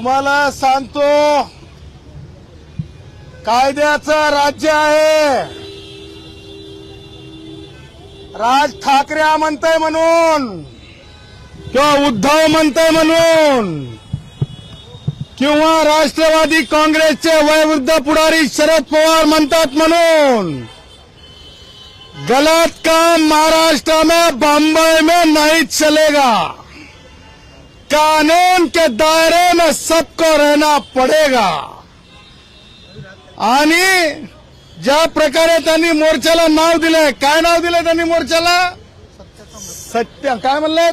तुम्हाला सांगतो, कायद्याचं राज्य आहे. राज ठाकरे म्हणतंय म्हणून किंवा उद्धव म्हणतंय म्हणून किंवा राष्ट्रवादी काँग्रेसचे वयोवृद्ध पुढारी शरद पवार म्हणतात म्हणून गलत काम महाराष्ट्र में, बम्बई में नहीं चलेगा. कानून के दायरे में सबको रहना पड़ेगा. आणि ज्या प्रकारे त्यांनी मोर्चाला नाव दिलंय, काय नाव दिलंय त्यांनी मोर्चाला? सत्य. काय म्हणले?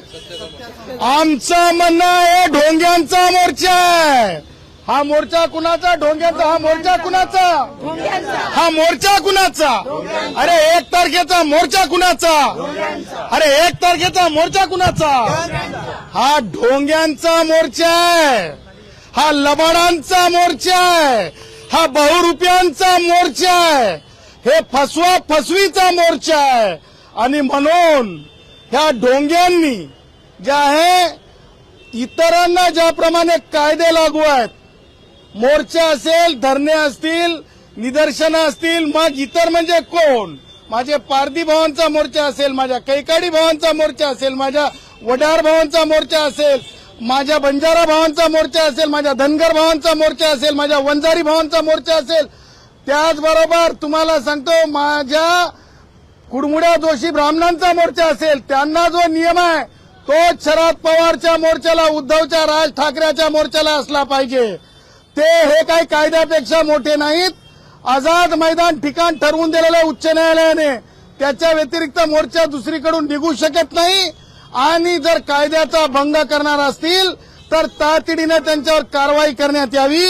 आमचं म्हणणं आहे ढोंग्यांचा मोर्चा आहे. हा मोर्चा कुणाचा? ढोंग्यांचा. हा मोर्चा कुणाचा? हा मोर्चा कुणाचा? अरे 1 तारखेचा मोर्चा कुणाचा? अरे 1 तारखेचा मोर्चा कुणाचा? हा ढोंग्यांचा मोर्चा आहे. हा लबाडांचा मोर्चा आहे. हा बहुरुपयांचा मोर्चा आहे. हे फसवा फसवीचा मोर्चा आहे. आणि म्हणून ह्या ढोंग्यांनी जे आहे इतरांना ज्याप्रमाणे कायदे लागू आहेत, मोर्चा असेल, धरणे असतील, निदर्शनं असतील, मग इतर म्हणजे कोण? माझे पारधी भावांचा मोर्चा असेल, माझ्या कैकाडी भावांचा मोर्चा असेल, माझ्या वडार भावांचा मोर्चा असेल, माझ्या बंजारा भावांचा मोर्चा असेल, माझ्या धनगर भावांचा मोर्चा असेल, माझ्या वंजारी भावांचा मोर्चा असेल. त्याचबरोबर तुम्हाला सांगतो, माझ्या कुडमुड्या जोशी ब्राह्मणांचा मोर्चा असेल. त्यांना जो नियम आहे तो शरद पवारच्या मोर्चाला, उद्धवच्या, राज ठाकरेच्या मोर्चाला असला पाहिजे. ते हे काही कायद्यापेक्षा मोठे नाहीत. आझाद मैदान ठिकाण ठरवून दिलेलं उच्च न्यायालयाने, त्याच्या व्यतिरिक्त मोर्चा दुसरीकडून निघू शकत नाही. आणि जर कायद्याचा भंग करणार असतील तर तातडीने त्यांच्यावर कारवाई करण्यात यावी.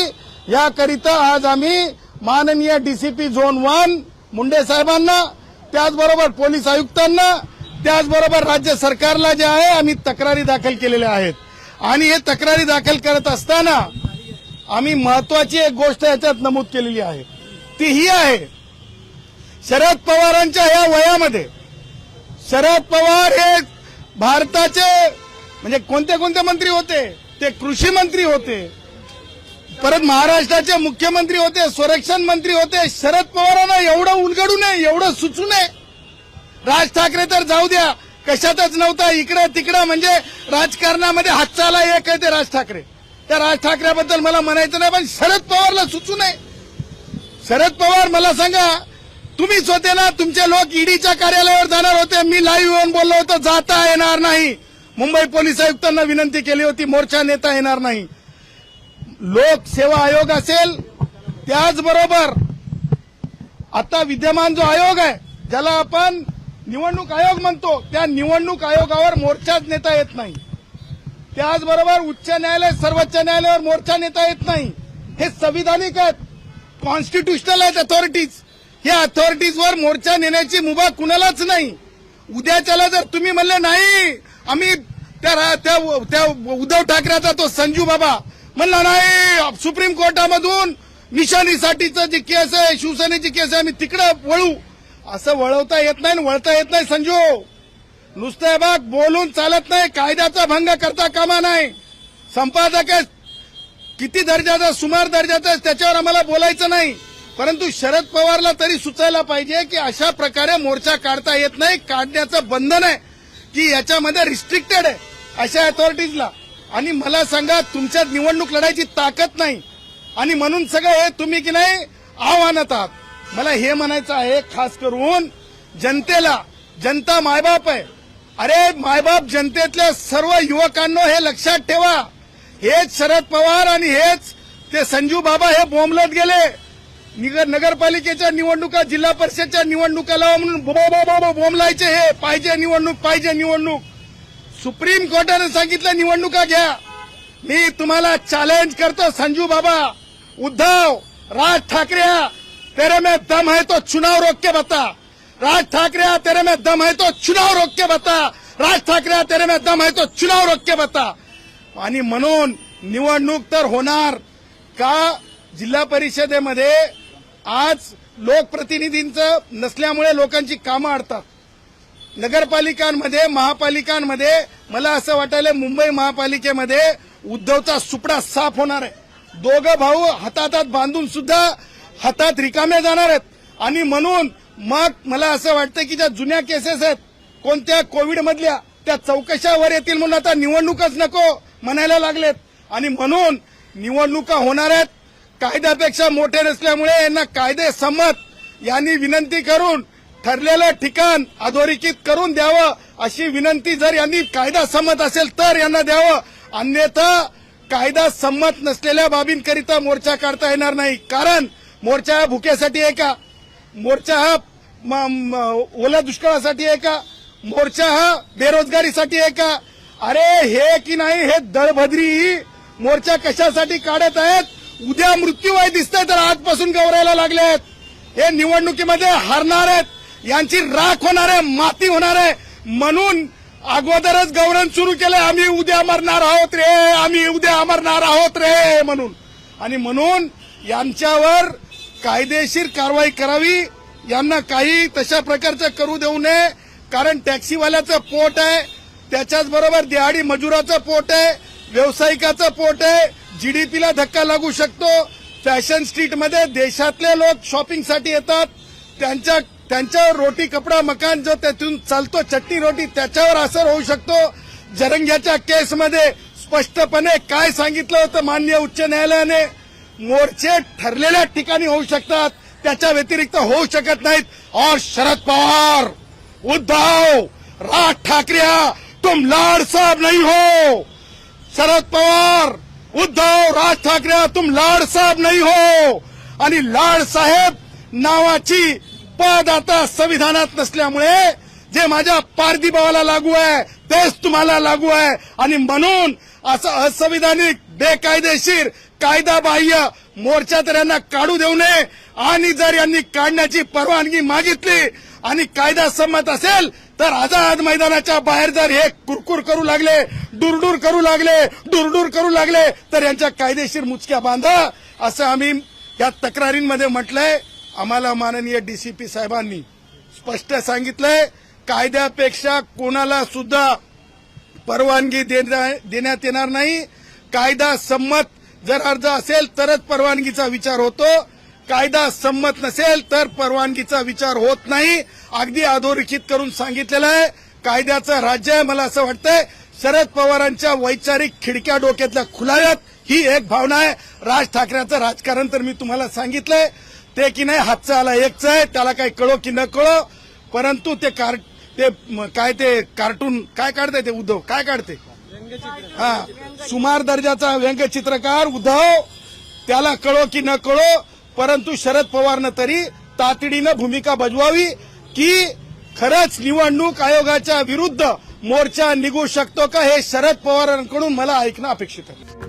याकरिता आज आम्ही माननीय डीसीपी झोन 1 मुंडे साहेबांना, त्याचबरोबर पोलीस आयुक्तांना, त्याचबरोबर राज्य सरकारला जे आहे आम्ही तक्रारी दाखल केलेल्या आहेत. आणि हे तक्रारी दाखल करत असताना आम्ही महत्वाची एक गोष्ट याच्यात नमूद केलेली आहे. ती ही आहे, शरद पवारांच्या या वयामध्ये शरद पवार हे भारताचे म्हणजे कोणते कोणते मंत्री होते? ते कृषी मंत्री होते, परत महाराष्ट्राचे मुख्यमंत्री होते, संरक्षण मंत्री होते. शरद पवारांना एवढं उलगडू नये, एवढं सुचू नये. राज ठाकरे तर जाऊ द्या, कशातच नव्हता. इकडे तिकडे म्हणजे राजकारणामध्ये हातचाला एक आहे ते राज ठाकरे. त्या राज ठाकरेबद्दल मला म्हणायचं नाही, पण शरद पवारला सुचू नये. शरद पवार मला सांगा, तुम्हीच होते ना, तुमचे लोक ईडीच्या कार्यालयावर जाणार होते. मी लाईव्ह येऊन बोललो होतो, जाता येणार नाही. मुंबई पोलीस आयुक्तांना विनंती केली होती, मोर्चा नेता येणार नाही. लोकसेवा आयोग असेल, त्याचबरोबर आता विद्यमान जो आयोग आहे ज्याला आपण निवडणूक आयोग म्हणतो, त्या निवडणूक आयोगावर मोर्चाच नेता येत नाही. त्याचबरोबर उच्च न्यायालय, सर्वोच्च न्यायालयावर मोर्चा नेता येत नाही. हे संविधानिक आहेत, कॉन्स्टिट्युशनल आहेत अथॉरिटीज. या अथॉरिटीजवर मोर्चा नेण्याची मुभा कुणालाच नाही. उद्याच्याला जर तुम्ही म्हणले नाही, आम्ही त्या उद्धव ठाकरेचा तो संजू बाबा म्हणला नाही, सुप्रीम कोर्टामधून निशाणीसाठीचं जे केस आहे, शिवसेनेची केस आहे, आम्ही तिकडे वळू, असं वळवता येत नाही, वळता येत नाही. संजू, नुसतं बघ बोलून चालत नाही. कायद्याचा भंग करता कामा नाही. संपादक किती दर्जाचा, सुमार दर्जाचा, त्याच्यावर आम्हाला बोलायचं नाही. परंतु शरद पवारला तरी सुचायला पाहिजे की अशा प्रकारे मोर्चा काढता येत नाही. काढण्याचं बंधन आहे की याच्यामध्ये रिस्ट्रिक्टेड आहे अशा अथॉरिटीजला. आणि मला सांगा, तुमच्यात निवडणूक लढायची ताकद नाही आणि म्हणून सगळं हे तुम्ही की नाही आव्हानात आहात. मला हे म्हणायचं आहे खास करून जनतेला, जनता मायबाप आहे. अरे मायबाप जनतेतल्या सर्व युवकांना हे लक्षात ठेवा. हेच शरद पवार आणि हेच ते संजू बाबा हे बोंबलत गेले. नगरपालिकेच्या निवडणुका, जिल्हा परिषदच्या निवडणुकाला म्हणून बोंबलायचे. हे पाहिजे निवडणूक, पाहिजे निवडणूक. सुप्रीम कोर्टाने सांगितलं निवडणुका घ्या. मी तुम्हाला चॅलेंज करतो, संजू बाबा, उद्धव, राज ठाकरे, तेरे में दम है तो चुनाव रोक के बता. राज ठाकरे, तेरे में दम है तो चुनाव रोक के बता. राज ठाकरे, तेरे में दम है तो चुनाव रोक के बता. आणि म्हणून निवडणूक तर होणार का? जिल्हा परिषदेमध्ये आज लोकप्रतिनिधींचं नसल्यामुळे लोकांची कामं अडतात. नगरपालिकांमध्ये, महापालिकांमध्ये मला असं वाटायलं मुंबई महापालिकेमध्ये उद्धवचा सुपडा साफ होणार आहे। दोघं भाऊ हातात बांधून सुद्धा हातात रिकामे जाणार आहेत आणि म्हणून मग मला असं वाटतं की ज्या जुन्या केसेस आहेत कोणत्या कोविड मधल्या त्या चौकशावर येतील म्हणून आता निवडणूकच नको म्हणायला लागलेत आणि म्हणून निवडणुका होणार आहेत। कायद्यापेक्षा मोठे नसल्यामुळे यांना कायदेसम्मत यांनी विनंती करून ठरलेलं ठिकाण अधोरेखित करून द्यावं अशी विनंती जर यांनी कायदा संमत असेल तर यांना द्यावं, अन्यथा कायदा संमत नसलेल्या बाबींकरिता मोर्चा काढता येणार नाही। कारण मोर्चा हा भुकेसाठी आहे का? मोर्चा हा ओला दुष्काळासाठी आहे का? मोर्चा हा बेरोजगारीसाठी आहे का? अरे हे की नाही हे दळभद्री मोर्चा कशासाठी काढत आहेत? उद्या मृत्यूवय दिसतंय तर आजपासून गौरायला लागले आहेत। हे निवडणुकीमध्ये हारणार आहेत, यांची राख होणार आहे, माती होणार आहे म्हणून अगोदरच गौरण सुरू केलंय, आम्ही उद्या मरणार आहोत रे, आम्ही उद्या मरणार आहोत रे म्हणून। आणि म्हणून यांच्यावर कायदेशीर कारवाई करावी, यांना काही तशा प्रकारचं करू देऊ नये। कारण टॅक्सीवाल्याचं पोट आहे, त्याच्याच बरोबर दिहाडी मजुराचं पोट आहे, व्यावसायिकाचं पोट आहे, जीडीपीला धक्का लागू शकतो। फॅशन स्ट्रीटमध्ये देशातले लोक शॉपिंगसाठी येतात, त्यांच्यावर रोटी कपडा मकान जो त्यातून चालतो चटणी रोटी त्याच्यावर असर होऊ शकतो। जरंग्याच्या केसमध्ये स्पष्टपणे काय सांगितलं होतं माननीय उच्च न्यायालयाने, मोर्चे ठरलेल्या ठिकाणी होऊ शकतात, त्याच्या व्यतिरिक्त होऊ शकत नाहीत। और शरद पवार, उद्धव, राज ठाकरे तुम लाड साहब नहीं हो। शरद पवार, उद्धव, राज ठाकरे तुम लाड साहब नहीं हो। आणि लाड साहेब नावाची पद आता संविधानात नसल्यामुळे जे माझ्या पारधी भावाला लागू आहे तेच तुम्हाला लागू आहे आणि म्हणून असं असंविधानिक बेकायदेशीर कायदाबाह्य मोर्चा तर यांना काढू देऊ नये। आणि जर यांनी काढण्याची परवानगी मागितली आणि कायदा संमत असेल तर आझाद मैदानाच्या बाहेर जर हे कुरकुर करू लागले, डुरडूर करू लागले, डुरडूर करू लागले तर यांच्या कायदेशीर मुचक्या बांधा असं आम्ही या तक्रारींमध्ये म्हटलंय। आम्हाला माननीय डीसीपी साहेबांनी स्पष्ट सांगितलंय, कायद्यापेक्षा कोणाला सुद्धा परवानगी देण्यात येणार नाही। कायदा संमत जर अर्ज असेल तरच परवानगीचा विचार होतो, कायदा संमत नसेल तर परवानगीचा विचार होत नाही। अगदी अधोरेखित करून सांगितलेलं आहे। कायद्याचं राज्य आहे। मला असं वाटतंय शरद पवारांच्या वैचारिक खिडक्या डोक्यातल्या खुलाव्यात ही एक भावना आहे। राज ठाकरेंचं राजकारण तर मी तुम्हाला सांगितलंय, ते की नाही हातचं आला एकच आहे, त्याला काही कळो की न कळो, परंतु ते कार्टून काय काढते ते उद्धव काय काढते, हा सुमार दर्जाचा व्यंगचित्रकार उद्धव, त्याला कळो की न कळो, परंतु शरद पवारनं तरी तातडीनं भूमिका बजवावी की खरंच निवडणूक आयोगाच्या विरुद्ध मोर्चा निघू शकतो का, हे शरद पवारांकडून मला ऐकणं अपेक्षित आहे।